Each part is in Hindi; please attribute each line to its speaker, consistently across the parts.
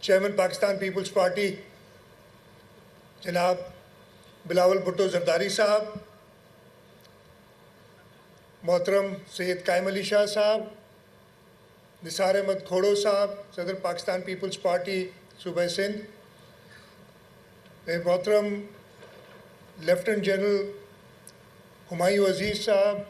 Speaker 1: चेयरमैन पाकिस्तान पीपल्स पार्टी जनाब बिलावल भुट्टो जरदारी साहब, मोहतरम सैयद कायम अली शाह साहब, निसार अहमद खोड़ो साहब, सदर पाकिस्तान पीपल्स पार्टी सूबा सिंध, मोहतरम लेफ्टिनेंट जनरल हुमायूं अजीज़ साहब,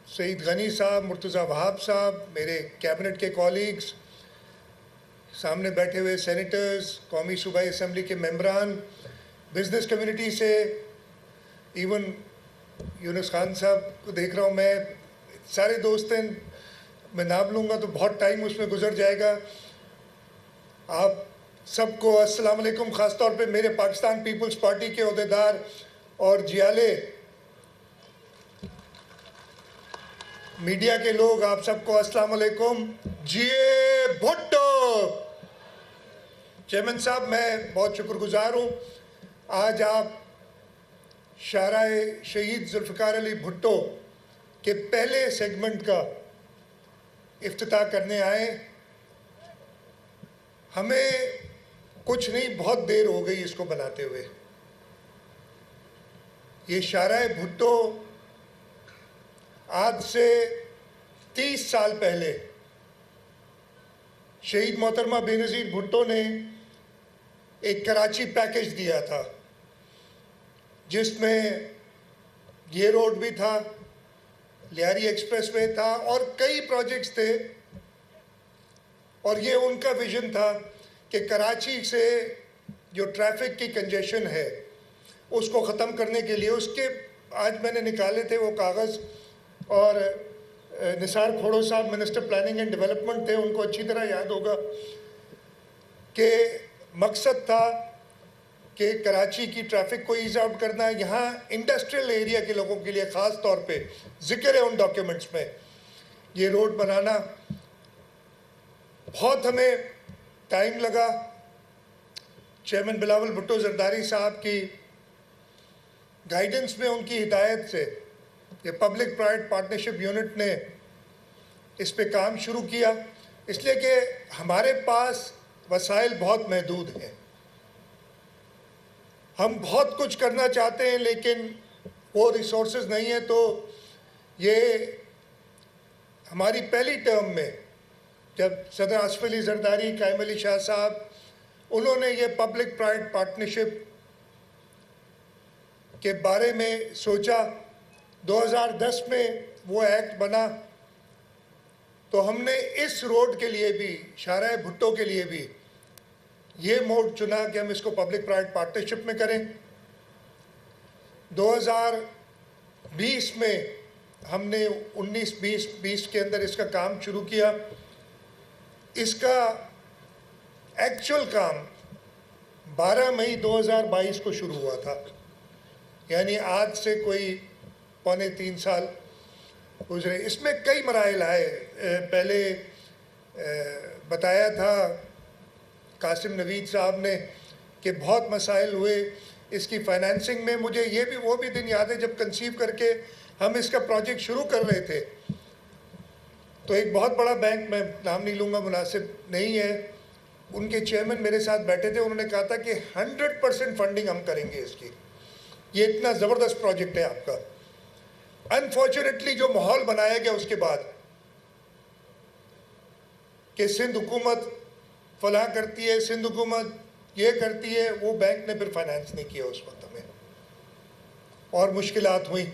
Speaker 1: सईद गनी साहब, मुर्तज़ा वहाब साहब, मेरे कैबिनेट के कॉलीग्स, सामने बैठे हुए सेनेटर्स, कौमी सूबाई असम्बली के मेंबरान, बिज़नेस कम्युनिटी से इवन यूनुस खान साहब को देख रहा हूँ मैं, सारे दोस्त हैं, मैं नाम लूँगा तो बहुत टाइम उसमें गुजर जाएगा। आप सबको अस्सलाम वालेकुम। ख़ास तौर पे मेरे पाकिस्तान पीपल्स पार्टी के अहदेदार और जियाले मीडिया के लोग, आप सबको अस्सलाम वालेकुम। जिए भुट्टो। चेयरमैन साहब, मैं बहुत शुक्रगुजार हूँ, आज आप शाहराए शहीद जुल्फ़िकार अली भुट्टो के पहले सेगमेंट का इफ्तिताह करने आए। हमें कुछ नहीं, बहुत देर हो गई इसको बनाते हुए। ये शाहराए भुट्टो आज से 30 साल पहले शहीद मोहतरमा बेनज़ीर भुट्टो ने एक कराची पैकेज दिया था, जिसमें ये रोड भी था, लियारी एक्सप्रेसवे था और कई प्रोजेक्ट्स थे। और ये उनका विजन था कि कराची से जो ट्रैफिक की कंजेशन है उसको ख़त्म करने के लिए, उसके आज मैंने निकाले थे वो कागज़, और निसार खोड़ो साहब मिनिस्टर प्लानिंग एंड डेवलपमेंट थे, उनको अच्छी तरह याद होगा कि मकसद था कि कराची की ट्रैफिक को ईज आउट करना। यहाँ इंडस्ट्रियल एरिया के लोगों के लिए ख़ास तौर पे जिक्र है उन डॉक्यूमेंट्स में, ये रोड बनाना। बहुत हमें टाइम लगा। चेयरमैन बिलावल भुट्टो जरदारी साहब की गाइडेंस में, उनकी हिदायत से ये पब्लिक प्राइवेट पार्टनरशिप यूनिट ने इस पे काम शुरू किया, इसलिए कि हमारे पास वसाइल बहुत महदूद हैं। हम बहुत कुछ करना चाहते हैं लेकिन वो रिसोर्सेज नहीं है। तो ये हमारी पहली टर्म में जब सदर आसिफ अली जरदारी, कायम अली शाह साहब, उन्होंने ये पब्लिक प्राइवेट पार्टनरशिप के बारे में सोचा, 2010 में वो एक्ट बना, तो हमने इस रोड के लिए भी, शाहराए भुट्टो के लिए भी ये मोड चुना कि हम इसको पब्लिक प्राइवेट पार्टनरशिप में करें। 2020 में हमने 19-20 के अंदर इसका काम शुरू किया। इसका एक्चुअल काम 12 मई 2022 को शुरू हुआ था, यानी आज से कोई 2.25 साल गुजरे। इसमें कई मराइल आए। पहले बताया था कासिम नवीद साहब ने कि बहुत मसाइल हुए इसकी फाइनेंसिंग में। मुझे ये भी वो भी दिन याद है जब कंसीव करके हम इसका प्रोजेक्ट शुरू कर रहे थे, तो एक बहुत बड़ा बैंक, मैं नाम नहीं लूँगा, मुनासिब नहीं है, उनके चेयरमैन मेरे साथ बैठे थे। उन्होंने कहा था कि 100% फंडिंग हम करेंगे इसकी, ये इतना ज़बरदस्त प्रोजेक्ट है आपका। अनफॉर्चुनेटली जो माहौल बनाया गया उसके बाद कि सिंध हुकूमत फलाह करती है, सिंध हुकूमत ये करती है, वो बैंक ने फिर फाइनेंस नहीं किया उस वक्त हमें, और मुश्किलात हुई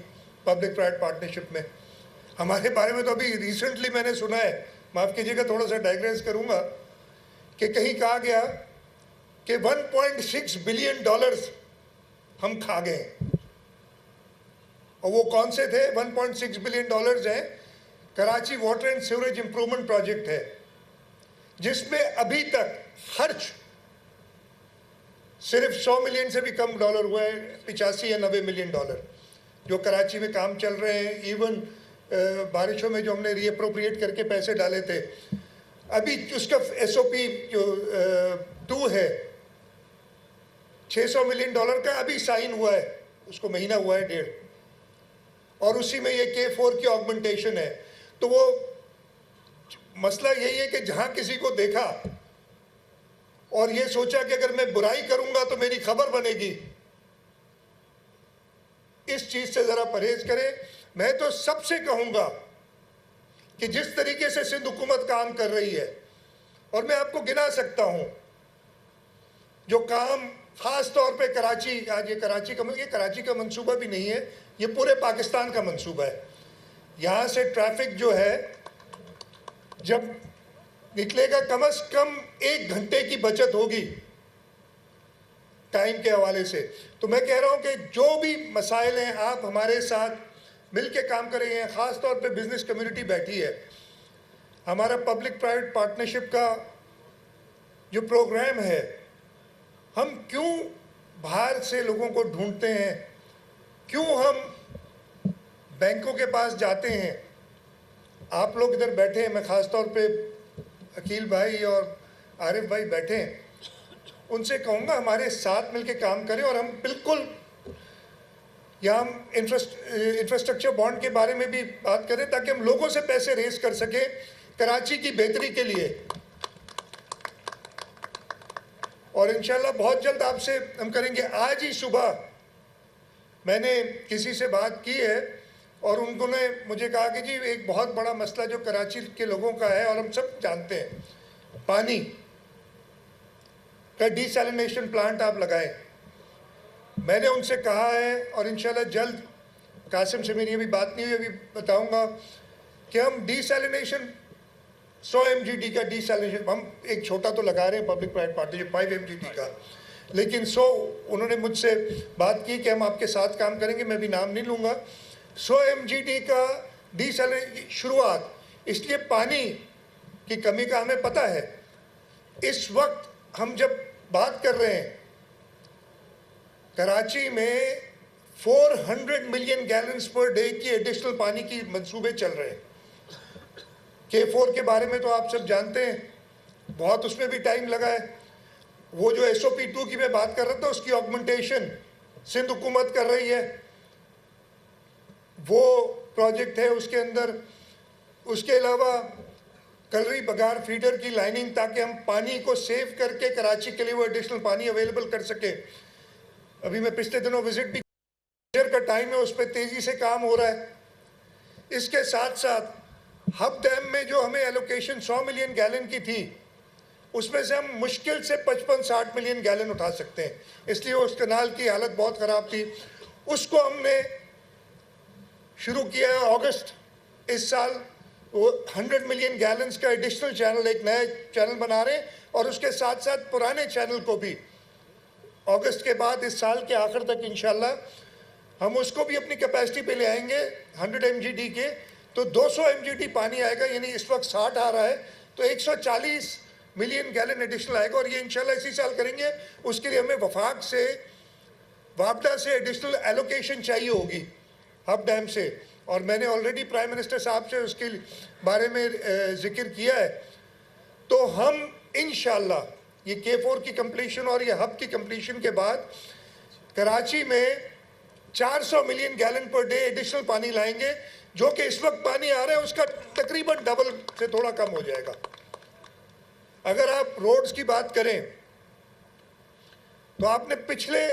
Speaker 1: पब्लिक प्राइवेट पार्टनरशिप में। हमारे बारे में तो अभी रिसेंटली मैंने सुना है, माफ़ कीजिएगा थोड़ा सा डाइग्रेस करूँगा, कि कहीं कहा गया कि $1.6 बिलियन हम खा गए। और वो कौन से थे? $1.6 बिलियन हैं, Karachi water and sewerage improvement project है, जिसमें अभी तक खर्च सिर्फ 100 मिलियन से भी कम डॉलर हुआ है। 85 या 90 मिलियन डॉलर जो कराची में काम चल रहे हैं। इवन बारिशों में जो हमने रीअप्रोप्रिएट करके पैसे डाले थे, अभी उसका SOP जो 2 है, $600 मिलियन का अभी साइन हुआ है, उसको महीना हुआ है 1.5, और उसी में ये K4 की ऑगमेंटेशन है। तो वो मसला यही है कि जहाँ किसी को देखा और ये सोचा कि अगर मैं बुराई करूंगा तो मेरी खबर बनेगी। इस चीज से जरा परहेज करें। मैं तो सबसे कहूंगा कि जिस तरीके से सिंध हुकूमत काम कर रही है, और मैं आपको गिना सकता हूं जो काम खास तौर पे कराची, आज ये कराची का मंसूबा भी नहीं है, ये पूरे पाकिस्तान का मंसूबा है। यहाँ से ट्रैफिक जो है जब निकलेगा, कम से कम 1 घंटे की बचत होगी टाइम के हवाले से। तो मैं कह रहा हूँ कि जो भी मसाइल हैं आप हमारे साथ मिल के काम करेंगे। ख़ास तौर पे बिजनेस कम्युनिटी बैठी है। हमारा पब्लिक प्राइवेट पार्टनरशिप का जो प्रोग्राम है, हम क्यों बाहर से लोगों को ढूंढते हैं, क्यों हम बैंकों के पास जाते हैं। आप लोग इधर बैठे हैं, मैं ख़ास तौर पे अकील भाई और आरिफ भाई बैठे हैं, उनसे कहूँगा हमारे साथ मिलके काम करें। और हम बिल्कुल या हम इंफ्रास्ट्रक्चर बॉन्ड के बारे में भी बात करें ताकि हम लोगों से पैसे रेज कर सकें कराची की बेहतरी के लिए। और इंशाल्लाह बहुत जल्द आपसे हम करेंगे। आज ही सुबह मैंने किसी से बात की है और उन्होंने मुझे कहा कि जी एक बहुत बड़ा मसला जो कराची के लोगों का है और हम सब जानते हैं, पानी का डिसैलिनेशन प्लांट आप लगाएं। मैंने उनसे कहा है और इंशाल्लाह जल्द, कासिम से मेरी अभी बात नहीं हुई, अभी बताऊंगा कि हम डिसैलिनेशन 100 MGD का डिसैलिनेशन, हम एक छोटा तो लगा रहे हैं पब्लिक प्राइवेट पार्टनरशिप 5 MGD का, लेकिन 100 उन्होंने मुझसे बात की कि हम आपके साथ काम करेंगे, मैं भी नाम नहीं लूँगा। 100 MGD का डिसैलिनेशन शुरुआत, इसलिए पानी की कमी का हमें पता है। इस वक्त हम जब बात कर रहे हैं, कराची में 400 मिलियन गैलन्स पर डे की एडिशनल पानी की मंसूबे चल रहे हैं। K4 के बारे में तो आप सब जानते हैं, बहुत उसमें भी टाइम लगा है। वो जो SOP2 की मैं बात कर रहा था, उसकी ऑगमेंटेशन सिंध हुकूमत कर रही है, वो प्रोजेक्ट है उसके अंदर। उसके अलावा कलरी बगार फीडर की लाइनिंग, ताकि हम पानी को सेव करके कराची के लिए वो एडिशनल पानी अवेलेबल कर सके। अभी मैं पिछले दिनों विजिट भी का टाइम है, उस पर तेज़ी से काम हो रहा है। इसके साथ साथ हब डैम में जो हमें एलोकेशन 100 मिलियन गैलन की थी, उसमें से हम मुश्किल से 55-60 मिलियन गैलन उठा सकते हैं, इसलिए उस कनाल की हालत बहुत ख़राब थी। उसको हमने शुरू किया है अगस्त इस साल। वो 100 मिलियन गैलन्स का एडिशनल चैनल, एक नया चैनल बना रहे हैं, और उसके साथ साथ पुराने चैनल को भी अगस्त के बाद इस साल के आखिर तक इंशाल्लाह हम उसको भी अपनी कैपेसिटी पे ले आएंगे 100 MGD के, तो 200 MGD पानी आएगा। यानी इस वक्त 60 आ रहा है, तो 140 मिलियन गैलन एडिशनल आएगा, और ये इंशाल्लाह इसी साल करेंगे। उसके लिए हमें वफाक से, वापडा से एडिशनल एलोकेशन चाहिए होगी हब डैम से, और मैंने ऑलरेडी प्राइम मिनिस्टर साहब से उसके बारे में जिक्र किया है। तो हम इंशाल्लाह ये K4 की कंप्लीशन और ये हब की कंप्लीशन के बाद कराची में 400 million gallon per day additional पानी लाएंगे, जो कि इस वक्त पानी आ रहा है उसका तकरीबन डबल से थोड़ा कम हो जाएगा। अगर आप रोड्स की बात करें तो आपने पिछले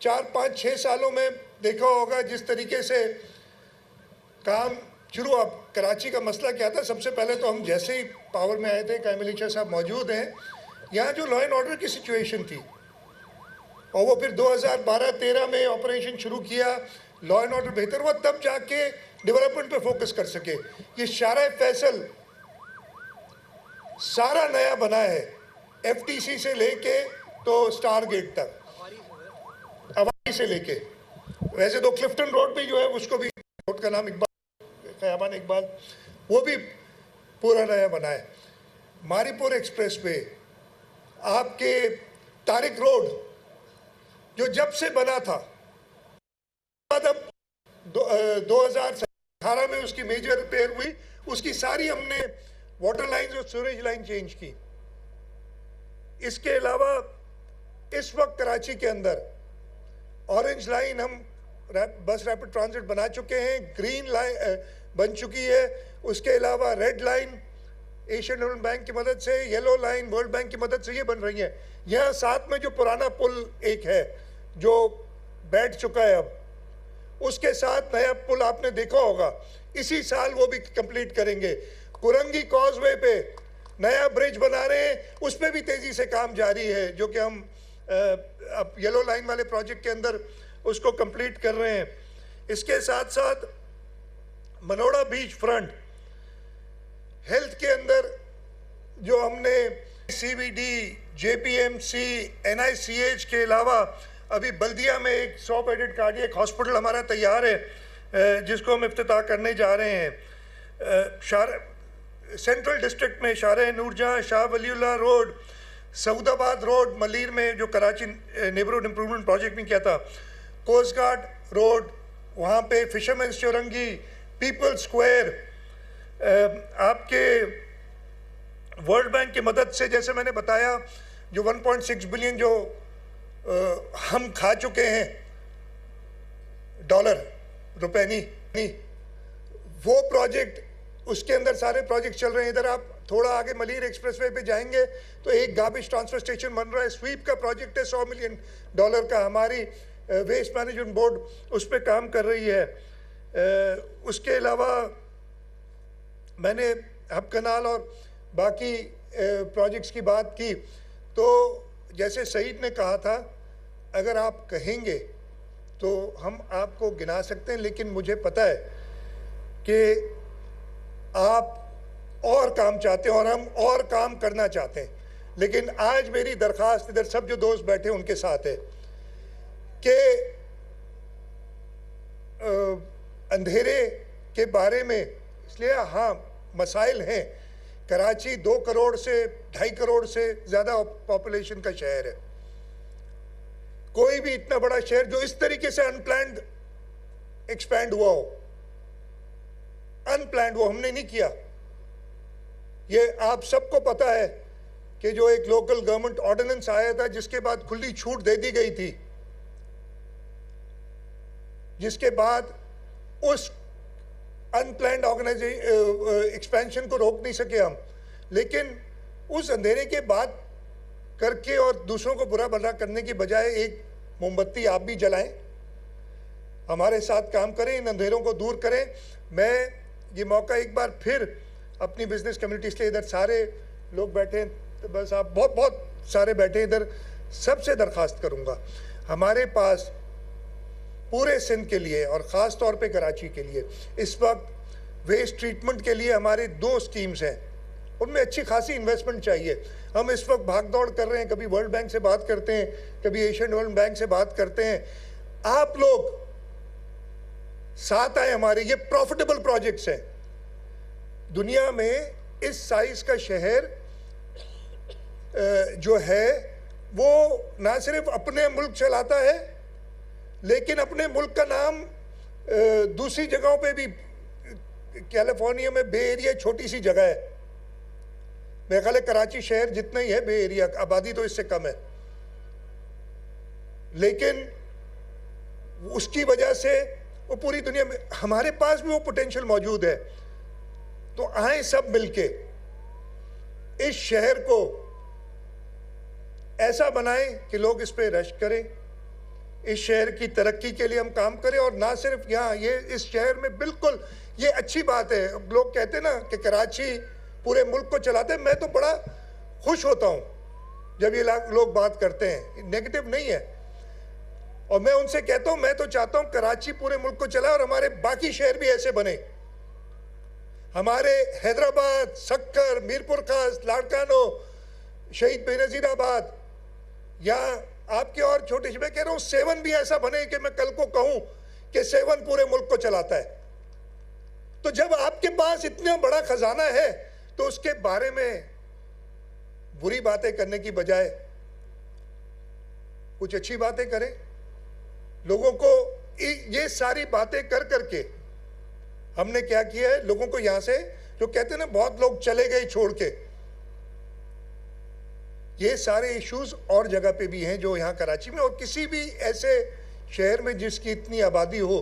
Speaker 1: 4-5-6 सालों में देखा होगा जिस तरीके से काम शुरू। अब कराची का मसला क्या था, सबसे पहले तो हम जैसे ही पावर में आए थे, कामिल शाह साहब मौजूद हैं, यहाँ जो लॉ एंड ऑर्डर की सिचुएशन थी, और वो फिर 2012-13 में ऑपरेशन शुरू किया, लॉ एंड ऑर्डर बेहतर हुआ, तब जाके डेवलपमेंट पे फोकस कर सके। ये शारा फैसल सारा नया बना है, FTC से लेके तो स्टार गेट तक, अवारी से लेके। वैसे तो क्लिफ्टन रोड भी जो है, उसको भी, रोड का नाम ख़याबान इकबाल, वो भी पूरा नया बना है। मारीपुर एक्सप्रेस पे आपके तारिक रोड जो जब से बना था, अब 2018 में उसकी मेजर रिपेयर हुई, उसकी सारी हमने वाटर लाइन्स और सीवरेज लाइन चेंज की। इसके अलावा इस वक्त कराची के अंदर ऑरेंज लाइन हम बस रैपिड ट्रांजिट बना चुके हैं, ग्रीन लाइन बन चुकी है, उसके अलावा red line Asian development bank की मदद से, येलो लाइन वर्ल्ड बैंक की मदद से ये बन रही है। यहाँ साथ में जो पुराना पुल एक है जो बैठ चुका है, अब उसके साथ नया पुल आपने देखा होगा, इसी साल वो भी कंप्लीट करेंगे। कुरंगी कॉजवे पे नया ब्रिज बना रहे हैं, उस पर भी तेजी से काम जारी है, जो कि हम अब येलो लाइन वाले प्रोजेक्ट के अंदर उसको कंप्लीट कर रहे हैं। इसके साथ साथ मनोड़ा बीच फ्रंट, हेल्थ के अंदर जो हमने CBD, JPMC, NICH के अलावा अभी बल्दिया में एक 100 बेडेड कार्डियक हॉस्पिटल हमारा तैयार है, जिसको हम इफ्तिताह करने जा रहे हैं। सेंट्रल डिस्ट्रिक्ट में शाह नूरजहां, शाह वलीउल्लाह रोड, सऊदाबाद रोड मलीर में जो कराची नेबरहुड इम्प्रूवमेंट प्रोजेक्ट में किया था, कोस्ट गार्ड रोड वहाँ पे, फिशरमैन्स चौरंगी, पीपल स्क्वायर, आपके वर्ल्ड बैंक की मदद से जैसे मैंने बताया जो 1.6 बिलियन जो हम खा चुके हैं डॉलर, रुपए नहीं, वो प्रोजेक्ट, उसके अंदर सारे प्रोजेक्ट चल रहे हैं। इधर आप थोड़ा आगे मलीर एक्सप्रेसवे पे जाएंगे तो एक गार्बेज ट्रांसफर स्टेशन बन रहा है, स्वीप का प्रोजेक्ट है $100 मिलियन का, हमारी वेस्ट मैनेजमेंट बोर्ड उस पर काम कर रही है। उसके अलावा मैंने हब कनाल और बाकी प्रोजेक्ट्स की बात की, तो जैसे सईद ने कहा था, अगर आप कहेंगे तो हम आपको गिना सकते हैं, लेकिन मुझे पता है कि आप और काम चाहते हैं और हम और काम करना चाहते हैं। लेकिन आज मेरी दरख्वास्त इधर सब जो दोस्त बैठे हैं उनके साथ है कि अंधेरे के बारे में, इसलिए हाँ मसाइल हैं, कराची 2 करोड़ से 2.5 करोड़ से ज़्यादा पॉपुलेशन का शहर है। कोई भी इतना बड़ा शहर जो इस तरीके से अनप्लान्ड एक्सपैंड हुआ हो, अनप्लान्ड वो हमने नहीं किया। ये आप सबको पता है कि जो एक लोकल गवर्नमेंट ऑर्डिनेंस आया था जिसके बाद खुली छूट दे दी गई थी, जिसके बाद उस अनप्लान्ड एक्सपेंशन को रोक नहीं सके हम, लेकिन उस अंधेरे के बाद करके और दूसरों को बुरा भला करने की बजाय एक मोमबत्ती आप भी जलाएं, हमारे साथ काम करें, इन अंधेरों को दूर करें। मैं ये मौका एक बार फिर अपनी बिजनेस कम्युनिटी, इसलिए इधर सारे लोग बैठे, तो बस आप बहुत सारे बैठे इधर, सबसे दरख्वास्त करूंगा, हमारे पास पूरे सिंध के लिए और ख़ास तौर पे कराची के लिए इस वक्त वेस्ट ट्रीटमेंट के लिए हमारे 2 स्कीम्स हैं, उनमें अच्छी खासी इन्वेस्टमेंट चाहिए। हम इस वक्त भाग दौड़ कर रहे हैं, कभी वर्ल्ड बैंक से बात करते हैं, कभी एशियन डेवलपमेंट बैंक से बात करते हैं। आप लोग साथ आए हमारे, ये प्रॉफिटेबल प्रोजेक्ट्स हैं। दुनिया में इस साइज का शहर जो है वो ना सिर्फ अपने मुल्क चलाता है, लेकिन अपने मुल्क का नाम दूसरी जगहों पे भी, कैलिफोर्निया में बे एरिया छोटी सी जगह है, मेरे ख्याल है कराची शहर जितना ही है बे एरिया, आबादी तो इससे कम है, लेकिन उसकी वजह से वो पूरी दुनिया में, हमारे पास भी वो पोटेंशियल मौजूद है। तो आए सब मिलके इस शहर को ऐसा बनाएं कि लोग इस पे रश करें, इस शहर की तरक्की के लिए हम काम करें। और ना सिर्फ यहाँ, ये इस शहर में बिल्कुल ये अच्छी बात है, लोग कहते हैं ना कि कराची पूरे मुल्क को चलाते हैं, मैं तो बड़ा खुश होता हूँ जब ये लोग बात करते हैं, नेगेटिव नहीं है। और मैं उनसे कहता हूँ, मैं तो चाहता हूँ कराची पूरे मुल्क को चलाए और हमारे बाकी शहर भी ऐसे बने। हमारे हैदराबाद, सक्कर, मीरपुर खास, लाड़कानो, शहीद बेनजीराबाद, या आपके और छोटे से, मैं कह रहा हूँ 7 भी ऐसा बने कि मैं कल को कहूँ कि 7 पूरे मुल्क को चलाता है। तो जब आपके पास इतना बड़ा खजाना है तो उसके बारे में बुरी बातें करने की बजाय कुछ अच्छी बातें करें। लोगों को ये सारी बातें कर करके हमने क्या किया है, लोगों को यहां से, जो कहते हैं ना बहुत लोग चले गए छोड़ के, ये सारे इश्यूज और जगह पे भी हैं जो यहाँ कराची में और किसी भी ऐसे शहर में जिसकी इतनी आबादी हो,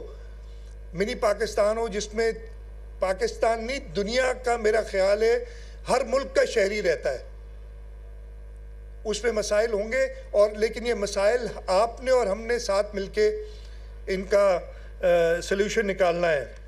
Speaker 1: मिनी पाकिस्तान हो, जिसमें पाकिस्तान नहीं दुनिया का मेरा ख्याल है हर मुल्क का शहरी रहता है, उसमें मसाइल होंगे, और लेकिन ये मसाइल आपने और हमने साथ मिलके इनका सल्यूशन निकालना है।